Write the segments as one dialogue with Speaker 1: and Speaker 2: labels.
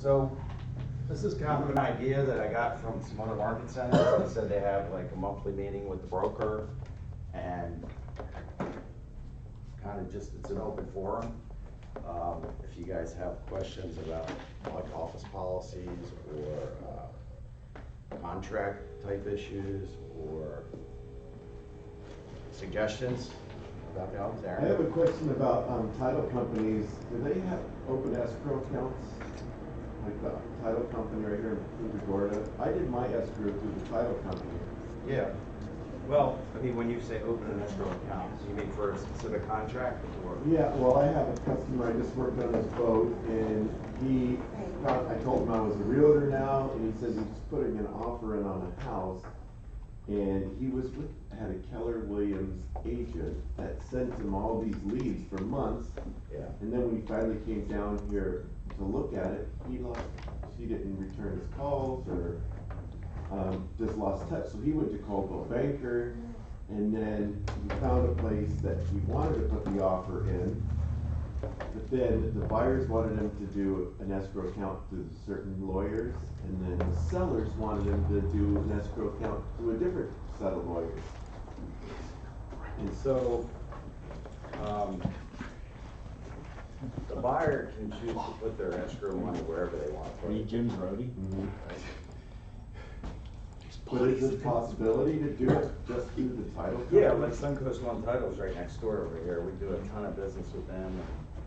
Speaker 1: So this is kind of an idea that I got from some other market centers. They said they have like a monthly meeting with the broker, and kind of just, it's an open forum. If you guys have questions about like office policies or contract type issues or suggestions about the office,
Speaker 2: I have a question about title companies. Do they have open escrow accounts? Like the title company right here in Punta Gorda? I did my escrow through the title company.
Speaker 1: Yeah. Well, I mean, when you say open an escrow account, you mean for a specific contract or?
Speaker 2: Yeah, well, I have a customer, I just worked on his boat, and I told him I was a realtor now, and he says he's putting an offer in on a house, and he had a Keller Williams agent that sent him all these leads for months.
Speaker 1: Yeah.
Speaker 2: And then when he finally came down here to look at it, she didn't return his calls or just lost touch. So he went to Coldwell Banker, and then he found a place that he wanted to put the offer in. But then the buyers wanted him to do an escrow account through certain lawyers, and then the sellers wanted him to do an escrow account through a different set of lawyers.
Speaker 1: And so, the buyer can choose to put their escrow money wherever they want to put it.
Speaker 3: Jim's roadie.
Speaker 2: But is there a possibility to do it just through the title company?
Speaker 1: Yeah, like Suncoast One Title's right next door over here. We do a ton of business with them. And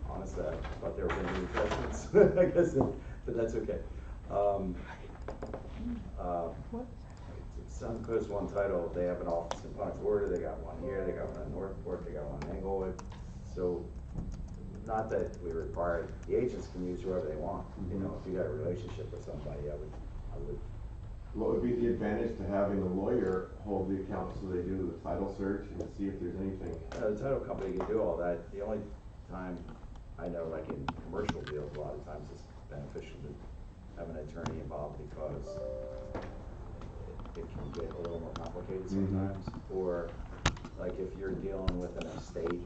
Speaker 1: honestly, I thought they were going to be presidents, I guess, but that's okay. Suncoast One Title, they have an office in Punta Gorda. They got one here. They got one in Northport. They got one in Englewood. So, not that we require, the agents can use whoever they want. You know, if you got a relationship with somebody, I would.
Speaker 2: What would be the advantage to having a lawyer hold the account so they do the title search and see if there's anything?
Speaker 1: The title company can do all that. The only time I know, like in commercial deals, a lot of times it's beneficial to have an attorney involved because it can get a little more complicated sometimes. Or like if you're dealing with an estate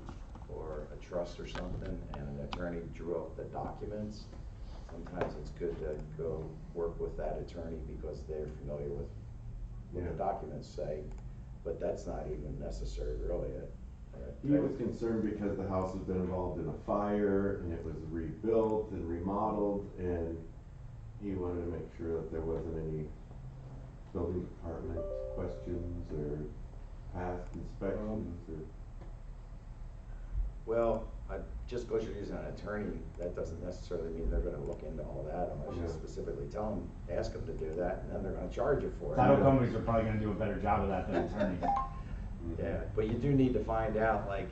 Speaker 1: or a trust or something and an attorney drew up the documents, sometimes it's good to go work with that attorney because they're familiar with what the documents say, but that's not even necessary really.
Speaker 2: He was concerned because the house has been involved in a fire and it was rebuilt and remodeled, and he wanted to make sure that there wasn't any building department questions or past inspections or.
Speaker 1: Well, just because you're using an attorney, that doesn't necessarily mean they're gonna look into all that unless you specifically tell them, ask them to do that, and then they're gonna charge you for it.
Speaker 3: Title companies are probably gonna do a better job of that than attorneys.
Speaker 1: Yeah, but you do need to find out, like,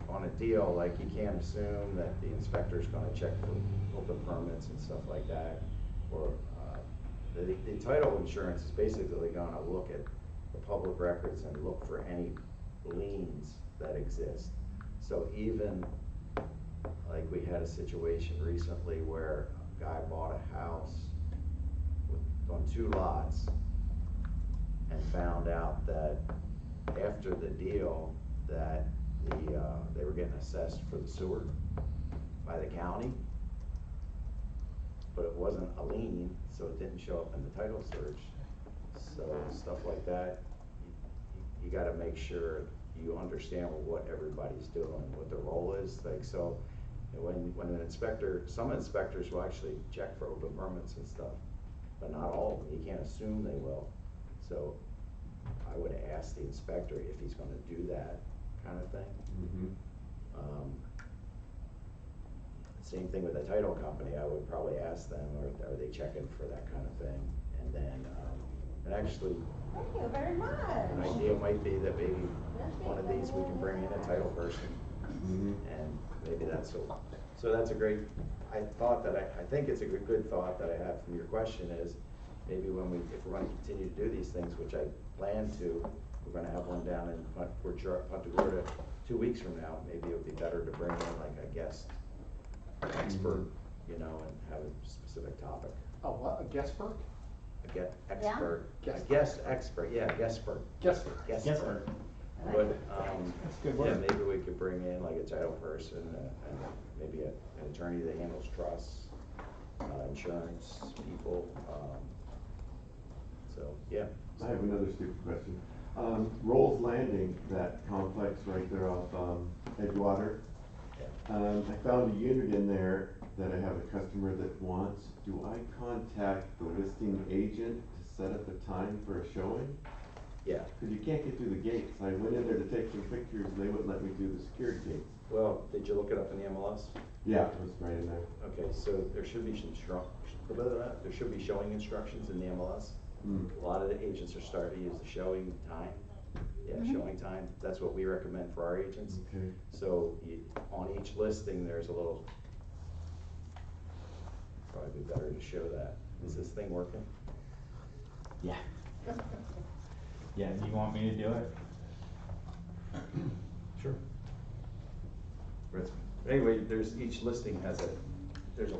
Speaker 1: on a deal, like, you can't assume that the inspector's gonna check for open permits and stuff like that. Or, the title insurance is basically gonna look at the public records and look for any liens that exist. So even, like, we had a situation recently where a guy bought a house on 2 lots and found out that after the deal that they were getting assessed for the sewer by the county, but it wasn't a lien, so it didn't show up in the title search. So stuff like that, you gotta make sure you understand what everybody's doing, what their role is. Like, so when an inspector, some inspectors will actually check for open permits and stuff, but not all of them. You can't assume they will. So I would ask the inspector if he's gonna do that kind of thing. Same thing with the title company. I would probably ask them, are they checking for that kind of thing? And then, and actually,
Speaker 4: thank you very much.
Speaker 1: an idea might be that maybe one of these we can bring in a title person, and maybe that's so that's a great. I think it's a good thought that I have from your question is maybe if we're going to continue to do these things, which I plan to, we're going to have one down in Punta Gorda 2 weeks from now. Maybe it would be better to bring in like a guest expert, you know, and have a specific topic.
Speaker 5: Oh, what, a guestpert?
Speaker 1: Expert.
Speaker 5: Yeah?
Speaker 1: A guest expert, yeah, guestpert.
Speaker 3: Guestpert.
Speaker 1: But,
Speaker 5: That's a good
Speaker 1: yeah,
Speaker 5: word.
Speaker 1: maybe we could bring in like a title person and maybe an attorney that handles trusts. insurance people, so, yeah.
Speaker 2: I have another stupid question. Rolls Landing, that complex right there off, Edgewater. I found a unit in there that I have a customer that wants. Do I contact the listing agent to set up a time for a showing?
Speaker 1: Yeah,
Speaker 2: Cause you can't get through the gates. I went in there to take some pictures and they wouldn't let me do the security gates.
Speaker 1: well, did you look it up in the MLS?
Speaker 2: Yeah, it was right in there.
Speaker 1: Okay, so there should be some there should be showing instructions in the MLS. A lot of the agents are starting to use the showing time. Yeah, showing time, that's what we recommend for our agents.
Speaker 2: Okay.
Speaker 1: So on each listing, there's a little, probably be better to show that. Is this thing working?
Speaker 3: Yeah. Yeah, you want me to do it?
Speaker 1: Sure. Anyway, each listing has there's a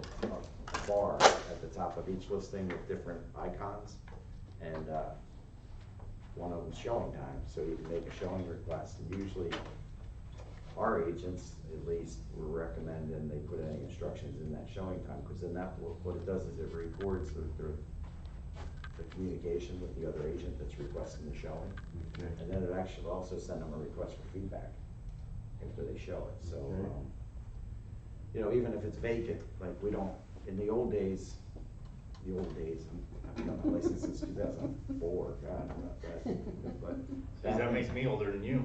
Speaker 1: bar at the top of each listing with different icons, and one of them's showing time, so you can make a showing request, and usually our agents, at least, will recommend and they put any instructions in that showing time, because then what it does is it records the communication with the other agent that's requesting the showing.
Speaker 2: Okay.
Speaker 1: And then it actually also send them a request for feedback after they show it, so,
Speaker 2: Okay.
Speaker 1: You know, even if it's vacant, like we don't, in the old days, I've been on my license since 2004, God, but.
Speaker 4: Cause that makes me older than you.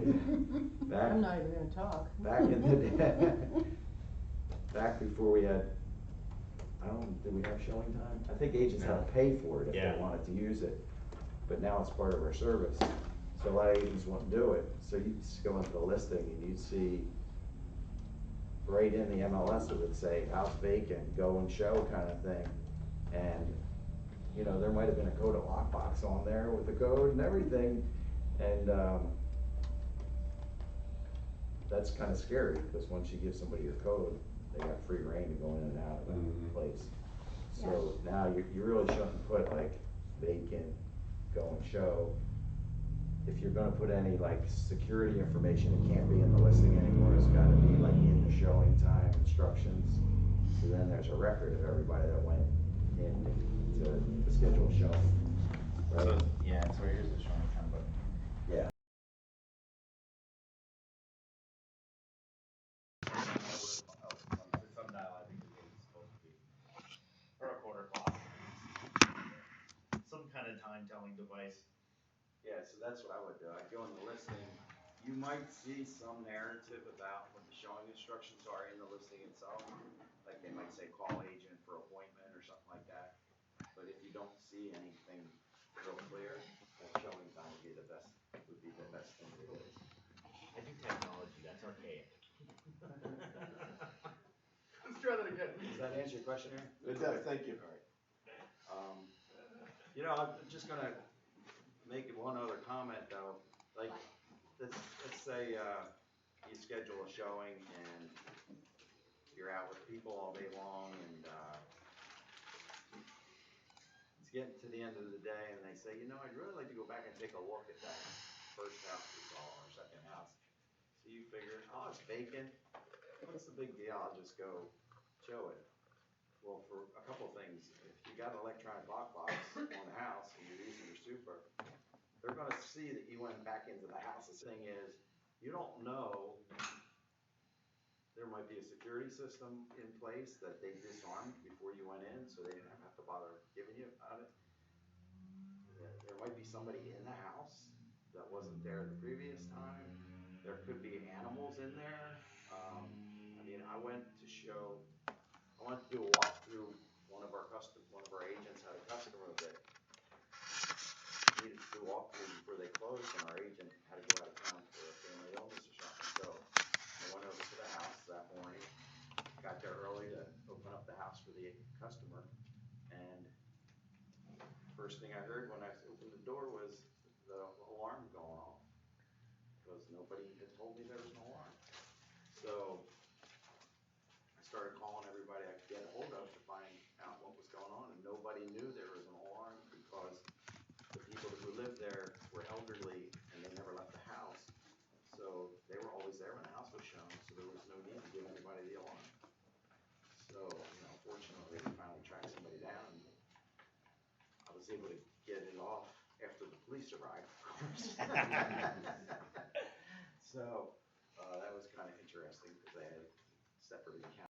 Speaker 1: Back,
Speaker 6: I'm not even gonna talk.
Speaker 1: back in the day, back before we had, did we have showing time? I think agents had to pay for it if
Speaker 4: Yeah.
Speaker 1: they wanted to use it, but now it's part of our service. So a lot of agents won't do it, so you just go into the listing and you'd see right in the MLS, it would say house vacant, go and show kind of thing. And, you know, there might have been a code of lockbox on there with the code and everything, and, that's kind of scary, because once you give somebody your code, they got free reign to go in and out of that place. So now you really shouldn't put like vacant, go and show. If you're gonna put any like security information, it can't be in the listing anymore, it's gotta be like in the showing time instructions. So then there's a record of everybody that went in to schedule a showing, right?
Speaker 3: So, yeah, so here's the showing time button.
Speaker 1: Yeah.
Speaker 3: Sundial, I think it's supposed to be. Or a quarter clock. Some kind of time telling device.
Speaker 1: Yeah, so that's what I would do. I'd go in the listing. You might see some narrative about what the showing instructions are in the listing itself. Like they might say call agent for appointment or something like that. But if you don't see anything real clear, that showing time would be the best thing to do.
Speaker 4: I do technology, that's archaic.
Speaker 5: Let's try that again.
Speaker 1: Does that answer your question, Aaron?
Speaker 2: It does, thank you.
Speaker 1: All right. You know, I'm just gonna make one other comment though. Like, let's say, you schedule a showing and you're out with people all day long, and, it's getting to the end of the day and they say, you know, I'd really like to go back and take a look at that first house we saw, or second house. So you figure, oh, it's vacant, what's the big deal, I'll just go show it. Well, for a couple things, if you got an electronic lockbox on the house and you're using your super, they're gonna see that you went back into the house. The thing is, you don't know, there might be a security system in place that they disarmed before you went in, so they didn't have to bother giving you about it. There might be somebody in the house that wasn't there the previous time. There could be animals in there. I mean, I went to do a walkthrough. One of our agents had a customer that needed to do a walkthrough before they closed, and our agent had to go out of town for a family illness or something. So I went over to the house that morning, got there early to open up the house for the customer, and first thing I heard when I opened the door was the alarm going off, because nobody had told me there was an alarm. So I started calling everybody I could get a hold of to find out what was going on, and nobody knew there was an alarm, because the people who lived there were elderly and they never left the house. So they were always there when the house was shown, so there was no need to give anybody the alarm. So, you know, fortunately, we finally tracked some survived, of course. So, that was kind of interesting, because they had separate accounts.